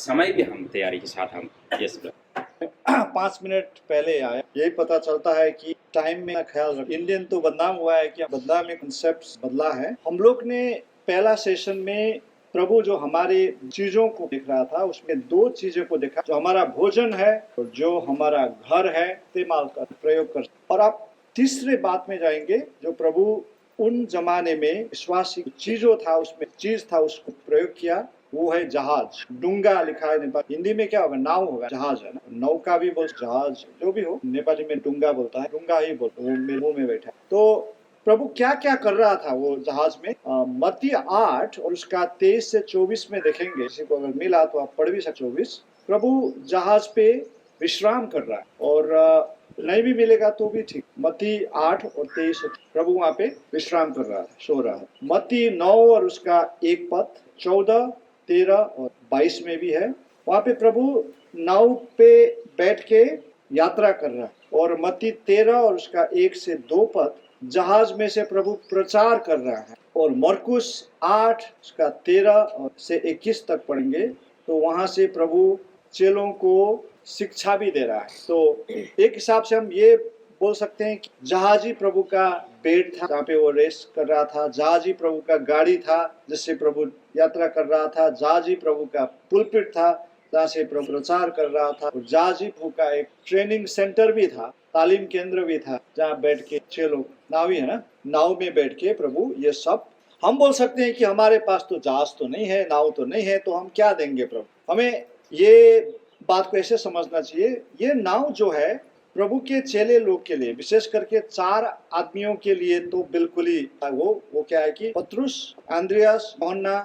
समय भी हम तैयारी के साथ हम यस ब्रदर 5 मिनट पहले आया, यही पता चलता है कि टाइम में ख्याल रख। इंडियन तो बदनाम हुआ है कि बदला में कंसेप्ट बदला है। हम लोग ने पहला सेशन में प्रभु जो हमारे चीजों को देख रहा था, उसमें 2 चीजों को देखा, जो हमारा भोजन है और जो हमारा घर है इस्तेमाल कर प्रयोग कर। और आप तीसरे बात में जाएंगे, जो प्रभु उन जमाने में विश्वासी चीजों था, उसमें चीज था, उसको प्रयोग किया, वो है जहाज। डुंगा लिखा है नेपाली, हिंदी में क्या होगा? नाव होगा, जहाज है ना, नौका भी बोल, जहाज जो भी हो, नेपाली में डुंगा बोलता है, डुंगा ही बोलता है, वो मेरे मुंह में बैठा है। तो प्रभु क्या क्या कर रहा था वो जहाज में? मत्ती 8 और उसका 23 से 24 में देखेंगे। किसी को अगर मिला तो आप पढ़ भी सकते। 24 प्रभु जहाज पे विश्राम कर रहा है, और नहीं भी मिलेगा तो भी ठीक। मत्ती 8 और 23 प्रभु वहां पे विश्राम कर रहा है, सो रहा है। मत्ती 9 और उसका 1 पद 14, 13 और 22 में भी है। वहां पे प्रभु नाव पे बैठ के यात्रा कर रहा है। और मत्ती 13 और उसका 1 से 2 पद जहाज में से प्रभु प्रचार कर रहा है। और मरकुस 8 उसका 13 से 21 तक पढ़ेंगे तो वहां से प्रभु चेलों को शिक्षा भी दे रहा है। तो एक हिसाब से हम ये बोल सकते हैं कि जहाजी प्रभु का बेड था जहाँ पे वो रेस्ट कर रहा था, जहाजी प्रभु का गाड़ी था जिससे प्रभु यात्रा कर रहा था, जहाजी प्रभु का पुलपिट था जहाँ से प्रभु प्रचार कर रहा था, और जहाजी प्रभु का एक ट्रेनिंग सेंटर भी था, तालीम केंद्र भी था, जहाँ बैठ के 6 लोग नावी है ना, नाव में बैठ के प्रभु ये सब। हम बोल सकते हैं कि हमारे पास तो जहाज तो नहीं है, नाव तो नहीं है, तो हम क्या देंगे प्रभु? हमें ये बात को ऐसे समझना चाहिए, ये नाव जो है प्रभु के चेले लोग के लिए, विशेष करके 4 आदमियों के लिए तो बिल्कुल ही वो क्या है कि पतरुस, अंद्रियास, यूहन्ना,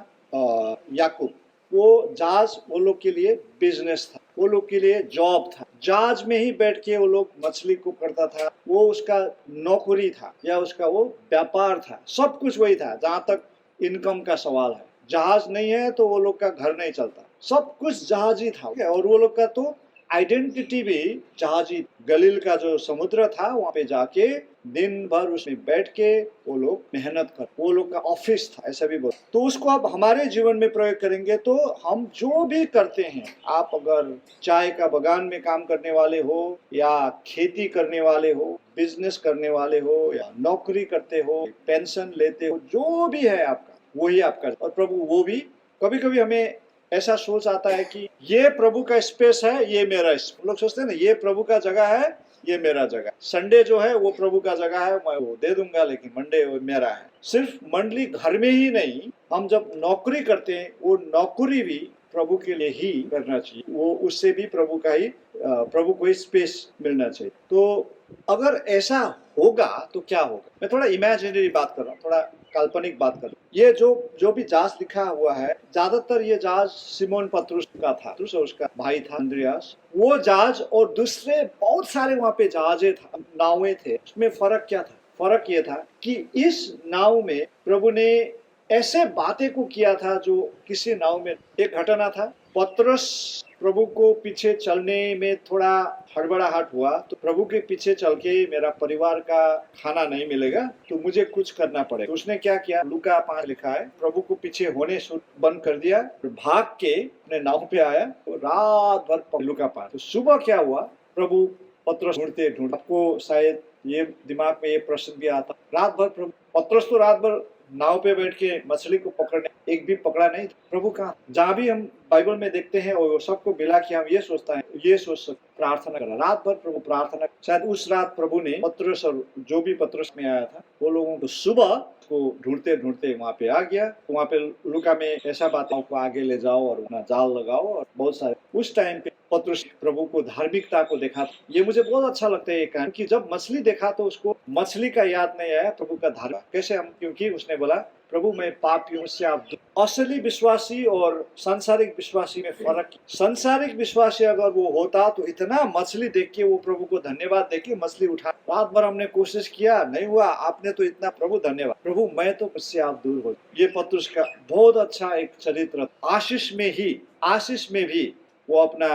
याकूब, वो जहाज वो लोग के लिए बिजनेस था, वो लोग के लिए जॉब था। जहाज में ही बैठ के वो लोग मछली को करता था, वो उसका नौकरी था या उसका वो व्यापार था, सब कुछ वही था जहां तक इनकम का सवाल है। जहाज नहीं है तो वो लोग का घर नहीं चलता, सब कुछ जहाजी था। और वो लोग का तो आइडेंटिटी भी जहाजी। गलील का जो समुद्र था वहां पे जाके दिन भर उसमें बैठ के वो लोग मेहनत कर, वो लोग का ऑफिस था, ऐसा भी बोल। तो उसको आप हमारे जीवन में प्रयोग करेंगे तो हम जो भी करते हैं, आप अगर चाय का बगान में काम करने वाले हो या खेती करने वाले हो, बिजनेस करने वाले हो या नौकरी करते हो, पेंशन लेते हो, जो भी है आपका वही आप करते। और प्रभु वो भी कभी कभी हमें ऐसा सोच आता है कि ये प्रभु का स्पेस है, ये मेरा स्पेस। लोग सोचते हैं ना, ये प्रभु का जगह है, ये मेरा जगह। संडे जो है वो प्रभु का जगह है, मैं वो दे दूंगा, लेकिन मंडे वो मेरा है। सिर्फ मंडली घर में ही नहीं, हम जब नौकरी करते हैं वो नौकरी भी प्रभु के लिए ही करना चाहिए, वो उससे भी प्रभु का ही प्रभु को ही स्पेस मिलना चाहिए। तो अगर ऐसा होगा तो क्या होगा? मैं थोड़ा इमेजिनरी बात कर रहा हूँ, थोड़ा काल्पनिक बात कर रहा हूँ। ये जो भी जहाज लिखा हुआ है, ज्यादातर ये जहाज सिमोन पतरुस का था, पतरुस और उसका भाई था अंद्रियास। वो जहाज और दूसरे बहुत सारे वहां पे जहाजे था, नावें थे। उसमें फर्क क्या था? फर्क ये था कि इस नाव में प्रभु ने ऐसे बातें को किया था जो किसी नाव में। एक घटना था, पतरस प्रभु को पीछे चलने में थोड़ा हड़बड़ाहट हुआ, तो प्रभु के पीछे चल के मेरा परिवार का खाना नहीं मिलेगा तो मुझे कुछ करना पड़ेगा। तो उसने क्या किया? लूका 5 लिखा है, प्रभु को पीछे होने बंद कर दिया, भाग के अपने नाव पे आया, तो रात भर लूका 5। तो सुबह क्या हुआ? प्रभु पतरस ढूंढते ढूंढते, आपको शायद ये दिमाग में ये प्रश्न भी आता, रात भर प्रभु पतरस तो रात भर नाव पे बैठ के मछली को पकड़ने, एक भी पकड़ा नहीं। प्रभु कहाँ? जहाँ भी हम बाइबल में देखते हैं और सबको मिला कि हम ये सोचता है, ये सोच सकते, प्रार्थना करा रात भर प्रभु प्रार्थना। शायद उस रात प्रभु ने पतरस और जो भी पतरस में आया था वो लोगों को सुबह को ढूंढते ढूंढते वहां पे आ गया। वहां पे लुका में ऐसा बात को आगे ले जाओ और अपना जाल लगाओ, और बहुत सारे उस टाइम पे पतरस प्रभु को धार्मिकता को देखा। ये मुझे बहुत अच्छा लगता है ये कहानी, कि जब मछली देखा तो उसको मछली का याद नहीं आया, प्रभु का धार्मिक कैसे हम, क्योंकि उसने बोला प्रभु मैं पापी हूं, से आप। असली विश्वासी और सांसारिक विश्वासी में फर्क। सांसारिक विश्वासी अगर वो होता तो इतना मछली देख के वो प्रभु को धन्यवाद देके मछली उठा, रात भर हमने कोशिश किया नहीं हुआ, आपने तो इतना, प्रभु धन्यवाद, प्रभु मैं तो मुझसे आप दूर हो। ये पतरस का बहुत अच्छा एक चरित्र। आशीष में भी वो अपना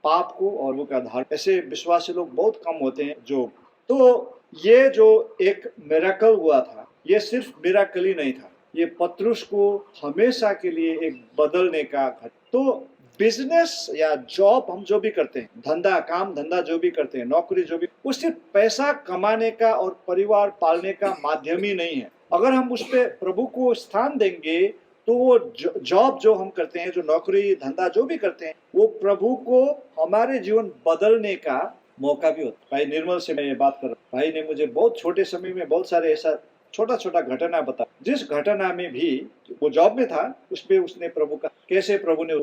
पाप को और वो का धार। ऐसे विश्वासी लोग बहुत कम होते हैं जो। तो ये जो एक मिरेकल हुआ था, ये सिर्फ मिरेकल ही नहीं था, ये पतरस को हमेशा के लिए एक बदलने का घट। तो बिजनेस या जॉब हम जो भी करते हैं, धंधा काम धंधा जो भी करते हैं, नौकरी जो भी, वो सिर्फ पैसा कमाने का और परिवार पालने का माध्यम ही नहीं है। अगर हम उस पे प्रभु को स्थान देंगे तो वो जॉब जो हम करते हैं, जो नौकरी धंधा जो भी करते हैं, वो प्रभु को हमारे जीवन बदलने का मौका भी होता है। भाई निर्मल से मैं ये बात कर रहा हूँ, भाई ने मुझे बहुत छोटे समय में बहुत सारे ऐसा छोटा छोटा घटना बता, जिस घटना में भी वो जॉब में था, उसमें उसने प्रभु का कैसे प्रभु ने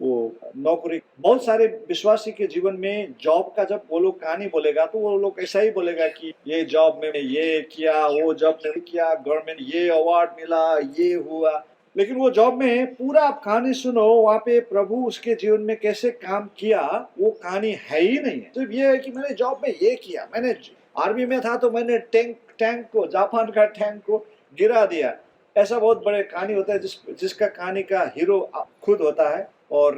वो नौकरी, बहुत सारे विश्वासी के जीवन में जॉब का जब वो लोग कहानी बोलेगा तो वो लोग ऐसा ही बोलेगा कि ये जॉब में ये किया, वो जॉब में किया, गवर्नमेंट ये अवार्ड मिला, ये हुआ, लेकिन वो जॉब में पूरा आप कहानी सुनो, वहाँ पे प्रभु उसके जीवन में कैसे काम किया वो कहानी है ही नहीं है। सिर्फ ये है कि मैंने जॉब में ये किया, मैंने आर्मी में था तो मैंने टैंक को, जापान का टैंक को गिरा दिया। ऐसा बहुत बड़े कहानी होता है जिसका कहानी का हीरो खुद होता है और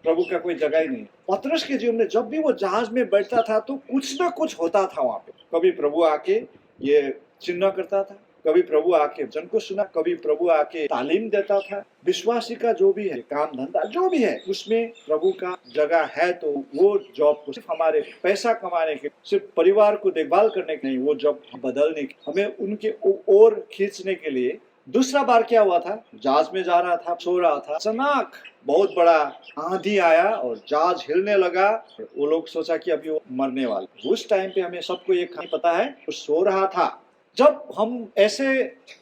प्रभु का कोई जगह ही नहीं। पतरस के जीवन में जब भी वो जहाज में बैठता था तो कुछ ना कुछ होता था वहां पे। कभी प्रभु आके ये चिन्ह करता था, कभी प्रभु आके जन को सुना, कभी प्रभु आके तालीम देता था। विश्वासी का जो भी है काम धंधा जो भी है, उसमें प्रभु का जगह है। तो वो जॉब को सिर्फ हमारे पैसा कमाने के, सिर्फ परिवार को देखभाल करने के नहीं, वो जॉब बदलने के, हमें उनके ओर खींचने के लिए। दूसरा बार क्या हुआ था, जहाज में जा रहा था, सो रहा था, अचानक बहुत बड़ा आंधी आया और जहाज हिलने लगा। वो लोग सोचा कि अभी वो मरने वाले। उस टाइम पे हमें सबको ये पता है, वो सो रहा था। जब हम ऐसे,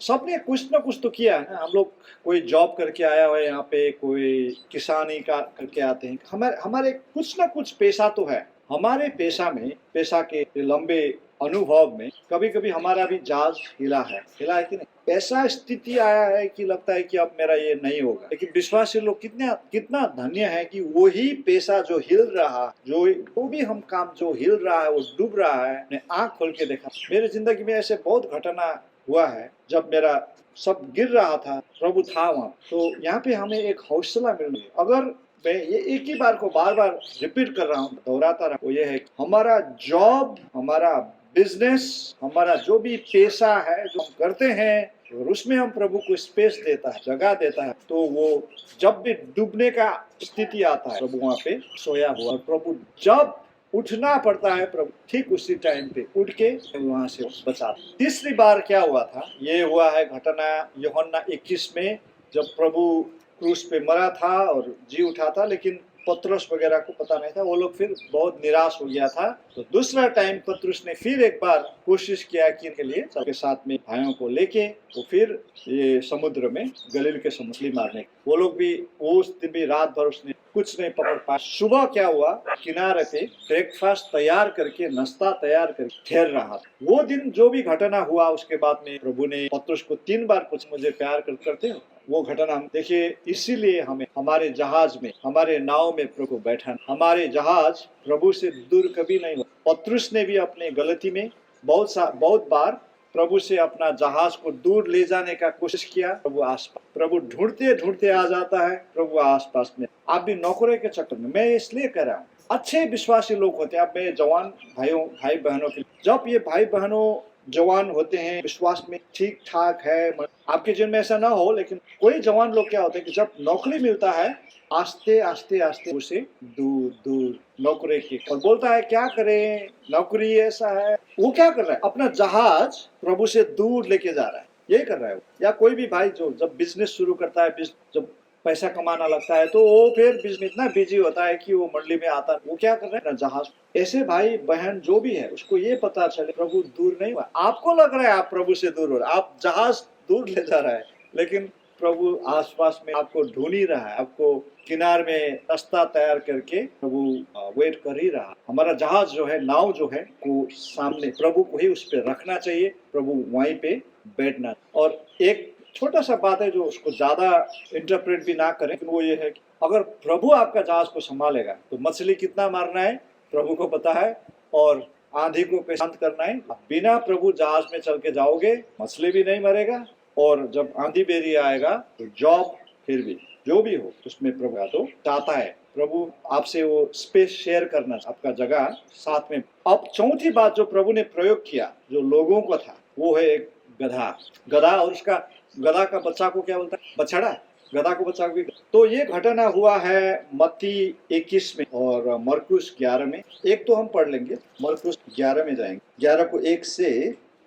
सबने कुछ ना कुछ तो किया है ना, हम लोग कोई जॉब करके आया हुआ है यहाँ पे, कोई किसानी का करके आते हैं, हमारे कुछ ना कुछ पेशा तो है। हमारे पेशा के लंबे अनुभव में कभी कभी हमारा भी जहाज हिला है कि नहीं। ऐसा स्थिति आया है कि लगता है कि अब मेरा ये नहीं होगा, लेकिन विश्वासी लोग कितना धन्य है कि वही पेशा जो हिल रहा, जो भी हम काम जो हिल रहा है, वो डूब रहा है, मैं आंख खोल के देखा। मेरी जिंदगी में ऐसे बहुत घटना हुआ है जब मेरा सब गिर रहा था, प्रभु था वहाँ। तो यहाँ पे हमें एक हौसला मिल रही है। अगर मैं ये एक ही बार को बार बार रिपीट कर रहा हूँ, दोहराता रहा, वो ये है कि हमारा जॉब, हमारा बिजनेस, हमारा जो भी पेशा है जो हम करते हैं, और उसमें हम प्रभु को स्पेस देता है, जगह देता है, तो वो जब भी डूबने का स्थिति आता है, प्रभु वहाँ पे सोया हुआ। प्रभु जब उठना पड़ता है, प्रभु ठीक उसी टाइम पे उठ के वहां से बचा। तीसरी बार क्या हुआ था, ये हुआ है घटना यूहन्ना 21 में, जब प्रभु क्रूस पे मरा था और जी उठा था, लेकिन पतरस वगैरह को पता नहीं था। वो लोग फिर बहुत निराश हो गया था। तो दूसरा टाइम पतरस ने फिर एक बार कोशिश किया कि इनके लिए सबके साथ में भाइयों को लेके वो फिर ये समुद्र में गलील के मछली मारने। वो लोग भी उस दिन भी रात भर उसने कुछ नहीं पकड़ पाया। सुबह क्या हुआ, किनारे पे ब्रेकफास्ट तैयार करके, नाश्ता तैयार करके ठहर रहा था। वो दिन जो भी घटना हुआ, उसके बाद में प्रभु ने पतरस को 3 बार कुछ मुझे प्यार करते हो, वो घटना हम देखिए। इसीलिए हमें हमारे जहाज में, हमारे नाव में प्रभु बैठा। हमारे जहाज प्रभु से दूर कभी नहीं हुआ। पतरस ने भी अपने गलती में बहुत बार प्रभु से अपना जहाज को दूर ले जाने का कोशिश किया। प्रभु आसपास, प्रभु ढूंढते ढूंढते आ जाता है, प्रभु आसपास में। आप भी नौकरी के चक्कर में, मैं इसलिए कह रहा हूँ, अच्छे विश्वासी लोग होते हैं। आप मेरे जवान भाई बहनों के, जब ये भाई बहनों जवान होते हैं, विश्वास में ठीक ठाक है, आपके जीवन में ऐसा ना हो, लेकिन कोई जवान लोग क्या होते हैं कि जब नौकरी मिलता है, आस्ते आस्ते उसे दूर नौकरी की, और बोलता है क्या करें, नौकरी ऐसा है। वो क्या कर रहा है, अपना जहाज प्रभु से दूर लेके जा रहा है, यही कर रहा है वो। या कोई भी भाई जो जब बिजनेस शुरू करता है, जब पैसा कमाना लगता है, तो वो फिर बिजनेस इतना बिजी होता है कि वो मंडली में आता है, वो क्या कर रहा है, जहाज। ऐसे भाई बहन जो भी है, उसको ये पता चले प्रभु दूर नहीं हुआ। आपको लग रहा है आप प्रभु से दूर हो रहे, आप जहाज दूर ले जा रहा है, लेकिन प्रभु आसपास में आपको ढूंढ ही रहा है, आपको किनार में रास्ता तैयार करके प्रभु वेट कर ही रहा। हमारा जहाज जो है, नाव जो है, को सामने प्रभु को ही उस पर रखना चाहिए, प्रभु वहीं पे बैठना। और एक छोटा सा बात है जो उसको ज्यादा इंटरप्रेट भी ना करें, वो ये है कि अगर प्रभु आपका जहाज को संभालेगा तो मछली कितना मारना है प्रभु को पता है, और आंधी को शांत करना है। बिना प्रभु जहाज में चल के जाओगे, मछली भी नहीं मरेगा, और जब आंधी बेरी आएगा तो जॉब फिर भी जो भी हो उसमें प्रभु तो चाहता है, प्रभु आपसे वो स्पेस शेयर करना, आपका जगह साथ में। अब चौथी बात जो प्रभु ने प्रयोग किया जो लोगों को था, वो है एक गधा। और उसका गधा का बच्चा को क्या बोलता है, बछड़ा। गधा को बचा भी। तो ये घटना हुआ है मत्ती 21 में और मरकुस 11 में। एक तो हम पढ़ लेंगे, मरकुस 11 में जाएंगे, 11 को 1 से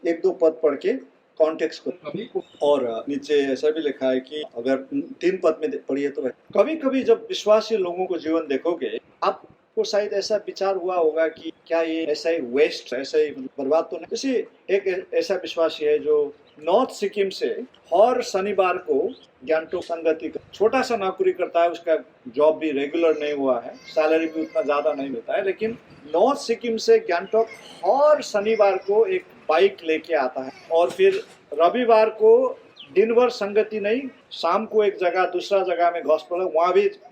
1-2 पद पढ़ के कॉन्टेक्स्ट को, और नीचे ऐसा भी लिखा है कि अगर 3 पद में पढ़िए तो कभी कभी जब विश्वासी लोगों को जीवन देखोगे आपको शायद ऐसा विचार हुआ होगा कि क्या ये ऐसा ही वेस्ट, ऐसा ही बर्बाद तो नहीं। जैसे एक ऐसा विश्वासी है जो नॉर्थ सिक्किम से हर शनिवार को गैंगटोक संगति का छोटा सा नौकरी करता है, उसका जॉब भी रेगुलर नहीं हुआ है, सैलरी भी उतना ज्यादा नहीं मिलता है, लेकिन नॉर्थ सिक्किम से गैंगटोक हर शनिवार को एक बाइक लेके आता है और फिर रविवार को दिन भर संगति नहीं, शाम को एक जगह दूसरा जगह में गॉस्पेल है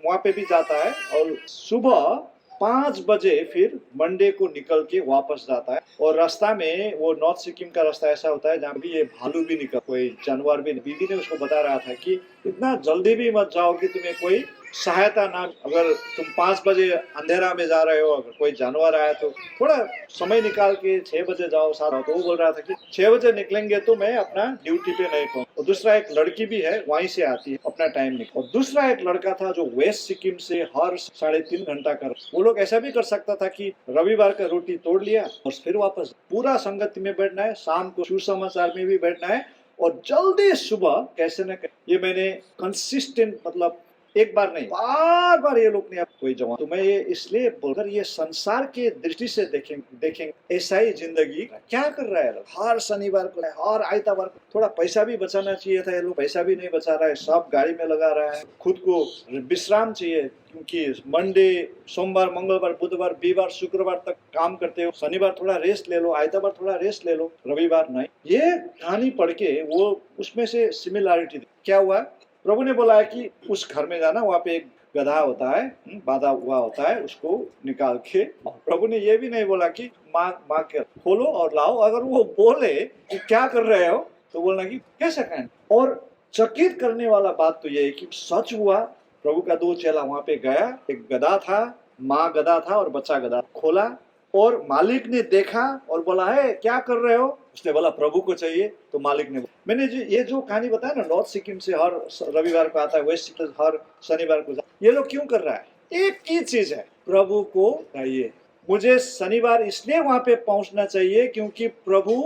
वहाँ पे भी जाता है और सुबह 5 बजे फिर मंडे को निकल के वापस जाता है। और रास्ता में वो नॉर्थ सिक्किम का रास्ता ऐसा होता है जहाँ भी ये भालू भी निकल, कोई जानवर भी। बीबी ने उसको बता रहा था कि इतना जल्दी भी मत जाओ कि तुम्हें कोई सहायता ना, अगर तुम 5 बजे अंधेरा में जा रहे हो, अगर कोई जानवर आया तो थोड़ा समय निकाल के 6 बजे जाओ, 7। तो वो बोल रहा था कि 6 बजे निकलेंगे तो मैं अपना ड्यूटी पे नहीं पहुंच। और दूसरा एक लड़की भी है वहीं से आती है, अपना टाइम निकल। और दूसरा एक लड़का था जो वेस्ट सिक्किम से हर 3.5 घंटा कर, वो लोग ऐसा भी कर सकता था कि रविवार का रोटी तोड़ लिया और फिर वापस पूरा संगति में बैठना है, शाम को सुसमाचार में भी बैठना है और जल्दी सुबह कैसे न कैसे। ये मैंने कंसिस्टेंट, मतलब एक बार नहीं बार बार ये लोग ने कोई जवान। तो मैं ये इसलिए बोलकर ये संसार के दृष्टि से देखेंगे ऐसा ही जिंदगी क्या कर रहा है लोग, हर शनिवार को हर आइतवार को। थोड़ा पैसा भी बचाना चाहिए था, ये लोग पैसा भी नहीं बचा रहा है, सब गाड़ी में लगा रहा है। खुद को विश्राम चाहिए क्योंकि मंडे सोमवार मंगलवार बुधवार वीरवार शुक्रवार तक काम करते हो, शनिवार थोड़ा रेस्ट ले लो, आइतवार थोड़ा रेस्ट ले लो, रविवार नहीं। ये कहानी पढ़ के वो उसमें से सिमिलैरिटी क्या हुआ, प्रभु ने बोला है कि उस घर में जाना, वहाँ पे एक गधा होता है, बांधा हुआ होता है, उसको निकाल के। प्रभु ने ये भी नहीं बोला कि माँ के खोलो और लाओ। अगर वो बोले कि क्या कर रहे हो तो बोलना कि कैसे कहें। और चकित करने वाला बात तो ये है कि सच हुआ, प्रभु का 2 चेला वहाँ पे गया, एक गधा था, माँ गधा था और बच्चा गधा। खोला और मालिक ने देखा और बोला है क्या कर रहे हो, उसने बोला प्रभु को चाहिए। तो मालिक ने, मैंने ये जो कहानी बताया ना, नॉर्थ सिक्किम से हर रविवार को आता है, वेस्ट सिक्किम हर शनिवार को, ये लोग क्यों कर रहा है, एक ही चीज है, प्रभु को चाहिए। मुझे शनिवार इसलिए वहां पे पहुंचना चाहिए क्योंकि प्रभु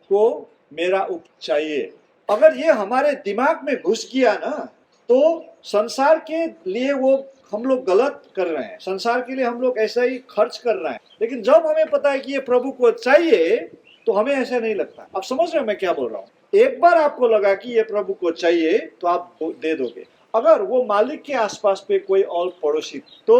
को मेरा चाहिए। अगर ये हमारे दिमाग में घुस गया ना तो संसार के लिए वो हम लोग गलत कर रहे हैं, संसार के लिए हम लोग ऐसा ही खर्च कर रहे हैं। लेकिन जब हमें पता है कि ये प्रभु को चाहिए तो हमें ऐसा नहीं लगता। आप समझ रहे हो मैं क्या बोल रहा हूँ। एक बार आपको लगा कि ये प्रभु को चाहिए तो आप दे दोगे। अगर वो मालिक के आसपास पे कोई और पड़ोसी तो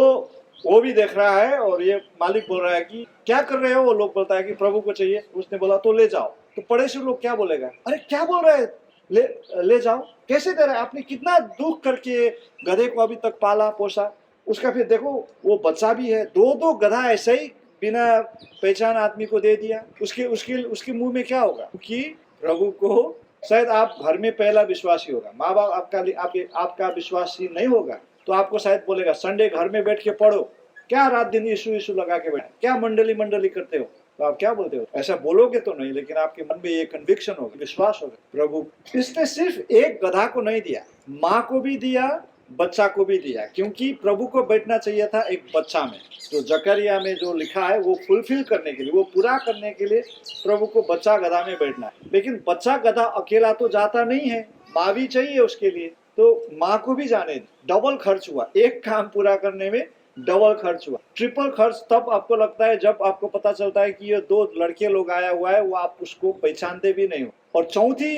वो भी देख रहा है और ये मालिक बोल रहा है कि क्या कर रहे हो, वो लोग बोलता है कि प्रभु को चाहिए, उसने बोला तो ले जाओ, तो पड़ोसी लोग क्या बोलेगा, अरे क्या बोल रहे हैं, ले जाओ, कैसे दे रहा है, आपने कितना दुख करके गधे को अभी तक पाला पोसा, उसका फिर देखो वो बच्चा भी है, 2 गधा ऐसे ही बिना पहचान आदमी को दे दिया, उसके मुंह में क्या होगा। क्योंकि प्रभु को शायद आप घर में पहला विश्वासी होगा, माँ बाप आपका विश्वासी नहीं होगा तो आपको शायद बोलेगा संडे घर में बैठ के पढ़ो, क्या रात दिन यीशु लगा के बैठा, क्या मंडली करते हो, तो आप क्या बोलते हो, ऐसा बोलोगे तो नहीं, लेकिन आपके मन में ये कन्विक्शन होगा, विश्वास होगा। प्रभु इसने सिर्फ एक गधा को नहीं दिया, माँ को भी दिया, बच्चा को भी दिया, क्योंकि प्रभु को बैठना चाहिए था एक बच्चा में। जो जकरिया में जो लिखा है वो फुलफिल करने के लिए, वो पूरा करने के लिए प्रभु को बच्चा गधा में बैठना है। लेकिन बच्चा गधा अकेला तो जाता नहीं है, माँ भी चाहिए उसके लिए, तो माँ को भी जाने। डबल खर्च हुआ, एक काम पूरा करने में डबल खर्च हुआ, ट्रिपल खर्च तब आपको लगता है जब आपको पता चलता है कि ये 2 लड़के लोग आया हुआ है, वो आप उसको पहचानते भी नहीं हो। और चौथी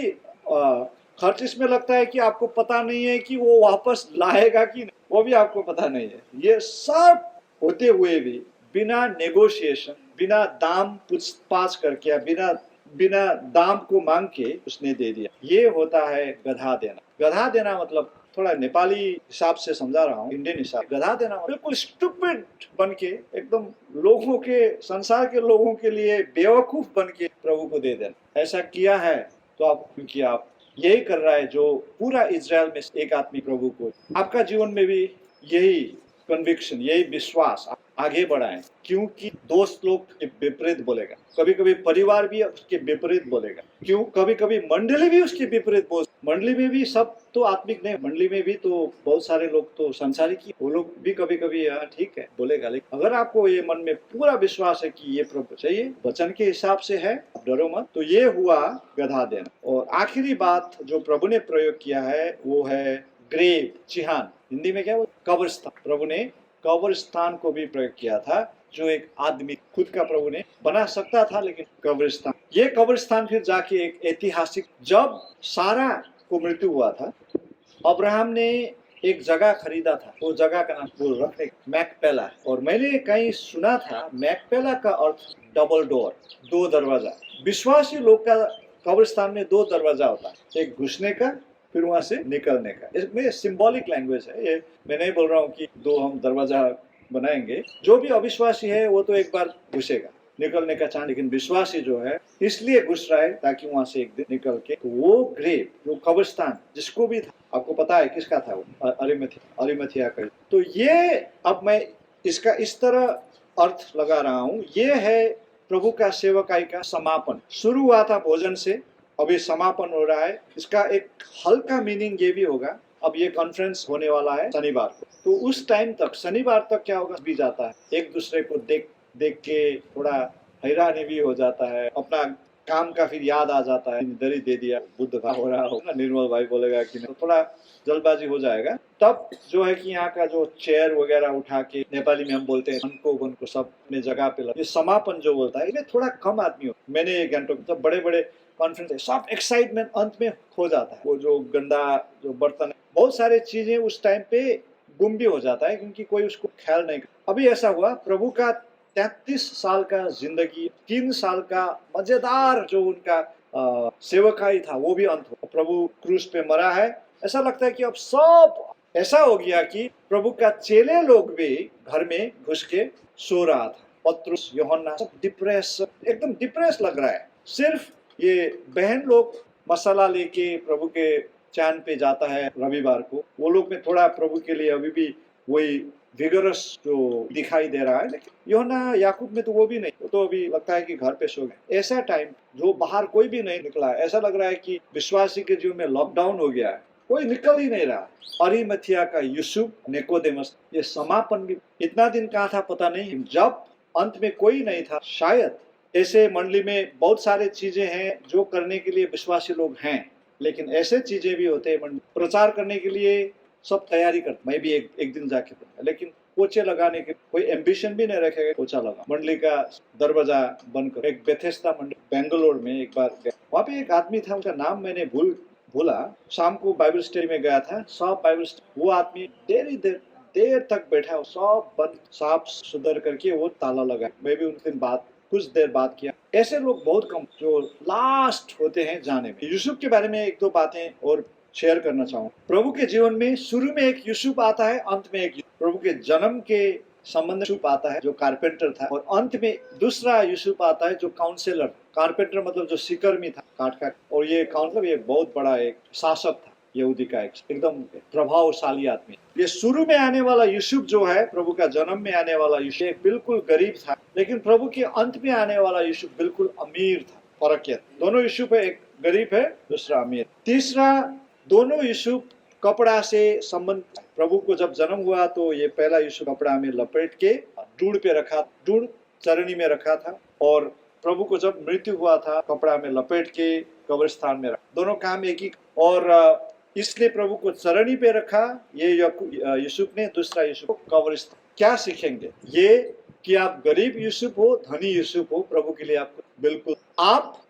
खर्च इसमें लगता है कि आपको पता नहीं है कि वो वापस लाएगा कि नहीं, वो भी आपको पता नहीं है। ये सब होते हुए भी बिना नेगोशिएशन, बिना दाम पूछताछ करके, बिना दाम को मांग के उसने दे दिया। ये होता है गधा देना। गधा देना मतलब, थोड़ा नेपाली हिसाब से समझा रहा हूँ, इंडियन हिसाब, गधा देना बिल्कुल स्टूपिड बन के, एकदम लोगों के, संसार के लोगों के लिए बेवकूफ बन के प्रभु को दे देना। ऐसा किया है तो आप, क्योंकि आप यही कर रहा है जो पूरा इजराइल में एक आदमी प्रभु को, आपका जीवन में भी यही कन्विक्शन, यही विश्वास आगे बढ़ाएं, क्योंकि दोस्त लोग के विपरीत बोलेगा, कभी कभी परिवार भी उसके विपरीत बोलेगा, क्यों कभी कभी मंडली भी उसके विपरीत बोल, मंडली में भी सब तो आत्मिक नहीं, मंडली में भी तो बहुत सारे लोग तो संसारिक ही, वो लोग भी कभी कभी ठीक है बोलेगा, लेकिन अगर आपको ये मन में पूरा विश्वास है कि ये प्रभु चाहिए, वचन के हिसाब से है, डरो मत, तो ये हुआ गधा देना। और आखिरी बात जो प्रभु ने प्रयोग किया है वो है ग्रेव, चिहान, हिंदी में क्या, कब्रिस्तान। प्रभु ने कब्रिस्तान को भी प्रयोग किया था, जो एक आदमी खुद का प्रभु ने बना सकता था, लेकिन कब्रिस्तान, ये कब्रिस्तान फिर जाके एक ऐतिहासिक, जब सारा को मृत्यु हुआ था, अब्राहम ने एक जगह खरीदा था, वो जगह का नाम वो रखने मैकपेला, और मैंने कहीं सुना था मैकपेला का अर्थ डबल डोर, दो दरवाजा। विश्वासी लोग का कब्रिस्तान में दो दरवाजा होता है, एक घुसने का, फिर वहां से निकलने का। इसमें सिंबॉलिक लैंग्वेज है, ये मैं नहीं बोल रहा हूँ कि दो हम दरवाजा बनाएंगे। जो भी अविश्वासी है वो तो एक बार घुसेगा, निकलने का चांस, लेकिन विश्वासी जो है इसलिए घुस रहा है ताकि वहां से एक दिन निकल के, तो वो ग्रेव, जो कब्रिस्तान जिसको भी था, आपको पता है किसका था, वो अरिमथिया का। तो ये अब मैं इसका इस तरह अर्थ लगा रहा हूँ, ये है प्रभु का सेवकाई का समापन। शुरू हुआ था भोजन से, अभी समापन हो रहा है। इसका एक हल्का मीनिंग ये भी होगा, अब ये कॉन्फ्रेंस होने वाला है शनिवार को, तो उस टाइम तक, शनिवार तक क्या होगा भी जाता है, एक दूसरे को देख के थोड़ा हैरानी भी हो जाता है, अपना काम का फिर याद आ जाता है, इधर ही दे दिया, बुद्ध का हो रहा होगा, निर्मल भाई बोलेगा कि नहीं, तो थोड़ा जल्दबाजी हो जाएगा। तब जो है कि यहाँ का जो चेयर वगैरह उठा के, नेपाली में हम बोलते हैं उनको सब में जगह पे ये समापन जो बोलता है, इसमें थोड़ा कम आदमी हो। मैंने एक घंटों जब बड़े बड़े कॉन्फ्रेंस है, सब एक्साइटमेंट अंत में हो जाता है, वो जो गंदा जो बर्तन, बहुत सारे चीजें उस टाइम पे गुम भी हो जाता है, क्योंकि कोई उसको ख्याल नहीं। अभी ऐसा हुआ, प्रभु का 33 साल का जिंदगी, 3 साल का मजेदार जो उनका सेवकाई था, वो भी अंत हो। प्रभु क्रूस पे मरा है, ऐसा लगता है कि अब सब ऐसा हो गया कि प्रभु का चेले लोग भी घर में घुस के सो रहा था। पतरस, यूहन्ना सब डिप्रेस, एकदम डिप्रेस लग रहा है। सिर्फ ये बहन लोग मसाला लेके प्रभु के चांद पे जाता है रविवार को, वो लोग में थोड़ा प्रभु के लिए अभी भी वही विगरस जो दिखाई दे रहा है, लेकिन यूहन्ना याकूब में तो वो भी नहीं, वो तो अभी लगता है कि घर पे सो गए। ऐसा टाइम जो बाहर कोई भी नहीं निकला है, ऐसा लग रहा है कि विश्वासी के जीवन में लॉकडाउन हो गया है, कोई निकल ही नहीं रहा। अरिमथिया का यूसुफ, निकोदेमस, ये समापन भी इतना दिन कहाँ था पता नहीं, जब अंत में कोई नहीं था। शायद ऐसे मंडली में बहुत सारे चीजें हैं जो करने के लिए विश्वासी लोग हैं, लेकिन ऐसे चीजें भी होते हैं प्रचार करने के लिए सब तैयारी करते। मैं भी एक दिन जाके, लेकिन पोछे लगाने के कोई एम्बिशन भी नहीं रखेगा, पोछा लगा, मंडली का दरवाजा बंद कर। एक बेथेस्दा मंडली बेंगलोर में एक बार गया, वहाँ पे एक आदमी था, उसका नाम मैंने भूला। शाम को बाइबल स्टडी में गया था, सब बाइबल स्टडी, वो आदमी देर तक बैठा, सब बंद साफ सुधर करके वो ताला लगा। मैं भी उन दिन कुछ देर बाद किया। ऐसे लोग बहुत कम जो लास्ट होते हैं जाने में। यूसुफ के बारे में एक दो बातें और शेयर करना चाहूँ। प्रभु के जीवन में शुरू में एक यूसुफ आता है, अंत में एक प्रभु के जन्म के संबंध यूसुफ आता है जो कारपेंटर था, और अंत में दूसरा यूसुफ आता है जो काउंसिलर। कारपेंटर मतलब जो सिकर्मी था, काट, और ये काउंसिलर, ये बहुत बड़ा एक शासक था यहूदी का, एकदम प्रभावशाली आदमी। ये शुरू में आने वाला यूसुफ जो है, प्रभु का जन्म में आने वाला यूसुफ बिल्कुल गरीब था, लेकिन प्रभु के अंत में आने वाला यूसुफ बिल्कुल अमीर था। फर्क क्या, दोनों यूसुफ है, एक गरीब है, दूसरा अमीर। तीसरा, दोनों यूसुफ कपड़ा से संबंध। प्रभु को जब जन्म हुआ तो ये पहला यूसुफ कपड़ा में लपेट के डूढ़ पे रखा, डूढ़ चरनी में रखा था, और प्रभु को जब मृत्यु हुआ था कपड़ा में लपेट के कब्रिस्तान में रखा। दोनों काम एक ही, और इसलिए प्रभु को चरनी पे रखा ये यूसुफ ने, दूसरा यूसुफ कब्रिस्तान। क्या सीखेंगे ये कि आप गरीब यूसुफ हो, धनी यूसुफ हो, प्रभु के लिए आपको बिल्कुल, आप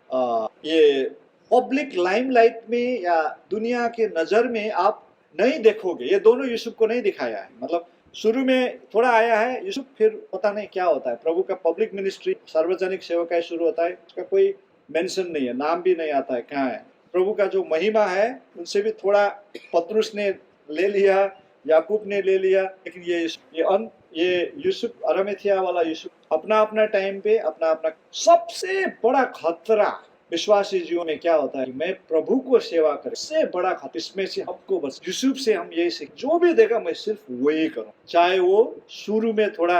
ये पब्लिक लाइमलाइट में या दुनिया के नजर में आप नहीं देखोगे। ये दोनों यूसुफ को नहीं दिखाया है, मतलब शुरू में थोड़ा आया है यूसुफ, फिर पता नहीं क्या होता है। प्रभु का पब्लिक मिनिस्ट्री, सार्वजनिक सेवकाई शुरू होता है, उसका कोई मेंशन नहीं है, नाम भी नहीं आता है कहाँ है। प्रभु का जो महिमा है उनसे भी थोड़ा पतरस ने ले लिया, याकूब ने ले लिया, लेकिन ये यूसुफ, अरिमथिया वाला यूसुफ, अपना अपना टाइम पे अपना अपना। सबसे बड़ा खतरा विश्वासी जीवन में क्या होता है, मैं प्रभु को सेवा करूं, इससे बड़ा खतरा। इसमें से हमको बस यूसुफ से हम यही सीख, जो भी देखा मैं सिर्फ वही करूं, चाहे वो शुरू में थोड़ा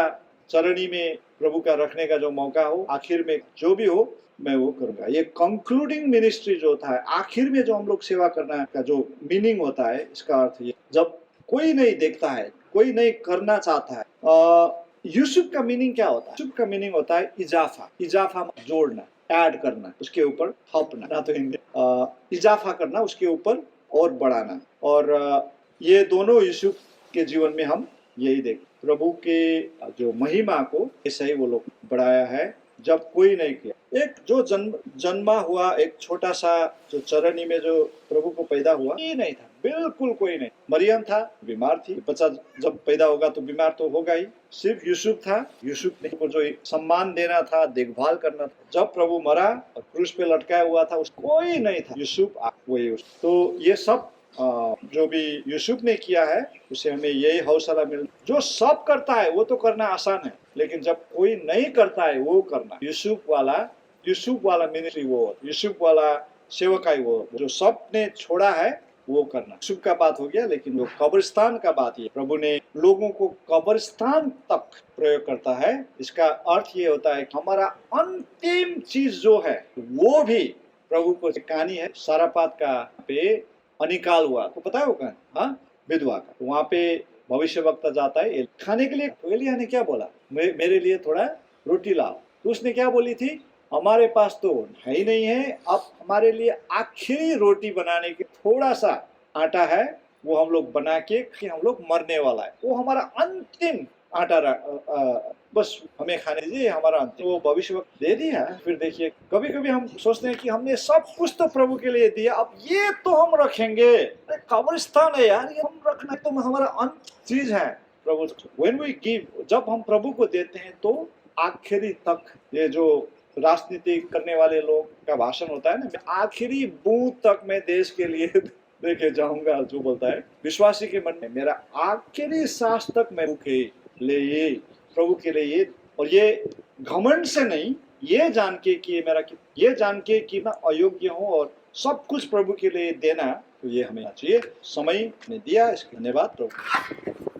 चरणी में प्रभु का रखने का जो मौका हो, आखिर में जो भी हो मैं वो करूंगा। ये कंक्लूडिंग मिनिस्ट्री जो होता है, आखिर में जो हम लोग सेवा करना का जो मीनिंग होता है, इसका अर्थ ये, जब कोई नहीं देखता है, कोई नहीं करना चाहता है। यूसुफ का मीनिंग क्या होता है? यूसुफ का मीनिंग होता है इजाफा। इजाफा जोड़ना, ऐड करना, उसके ऊपर थपना, ना तो हिंदी, इजाफा करना, उसके ऊपर और बढ़ाना। और ये दोनों यूसुफ के जीवन में हम यही देख, प्रभु के जो महिमा को ऐसे ही वो लोग बढ़ाया है जब कोई नहीं किया। एक जो जन्मा हुआ एक छोटा सा जो चरनी में जो प्रभु को पैदा हुआ, ये नहीं था, बिल्कुल कोई नहीं। मरियम था, बीमार थी, बच्चा जब पैदा होगा तो बीमार तो होगा ही। सिर्फ यूसुफ था, यूसुफ ने को जो सम्मान देना था, देखभाल करना था। जब प्रभु मरा और क्रूस पे लटकाया हुआ था, उस कोई नहीं था, यूसुफ वही। तो ये सब जो भी यूसुफ ने किया है, उसे हमें यही हौसला मिल, जो सब करता है वो तो करना आसान है, लेकिन जब कोई नहीं करता है वो करना। यूसुफ वाला मिनिस्ट्री वो, यूसुफ वाला सेवकाई वो, जो सब ने छोड़ा है वो करना। यूसुफ का बात हो गया, लेकिन वो कब्रिस्तान का बात है। प्रभु ने लोगों को कब्रिस्तान तक प्रयोग करता है। इसका अर्थ ये होता है कि हमारा अंतिम चीज जो है वो भी प्रभु को कहानी है सारापात का पे अनिकाल हुआ, तो पता है वो कहानी, हाँ, विधवा का। वहां पे भविष्य वक्ता जाता है खाने के लिए। तो एलिया ने क्या बोला, मेरे लिए थोड़ा रोटी लाओ। तो उसने क्या बोली थी, हमारे पास तो है ही नहीं है, अब हमारे लिए आखिरी रोटी बनाने के थोड़ा सा आटा है, वो हम लोग बना के कि हम लोग मरने वाला है, वो हमारा अंतिम आटा बस हमें खाने दीजिए, हमारा अंतिम। वो भविष्य वक्त दे दिया। फिर देखिए, कभी कभी हम सोचते हैं कि हमने सब कुछ तो प्रभु के लिए दिया, अब ये तो हम रखेंगे, कब्रिस्तान है यार, ये हम रखना तो हमारा अंत चीज है प्रभु। व्हेन वी गिव, जब हम प्रभु को देते हैं तो आखिरी तक, ये जो राजनीति करने वाले लोग का भाषण होता है ना, आखिरी बूंद तक मैं देश के लिए देके जाऊंगा, जो बोलता है विश्वासी के मन में, मेरा आखिरी सांस तक मैं भूखे लिए प्रभु के लिए। और ये घमंड से नहीं, ये जान के कि ये मेरा, ये जान के कि मैं अयोग्य हूँ और सब कुछ प्रभु के लिए देना, तो ये हमें चाहिए। समय ने दिया, इसके धन्यवाद प्रभु।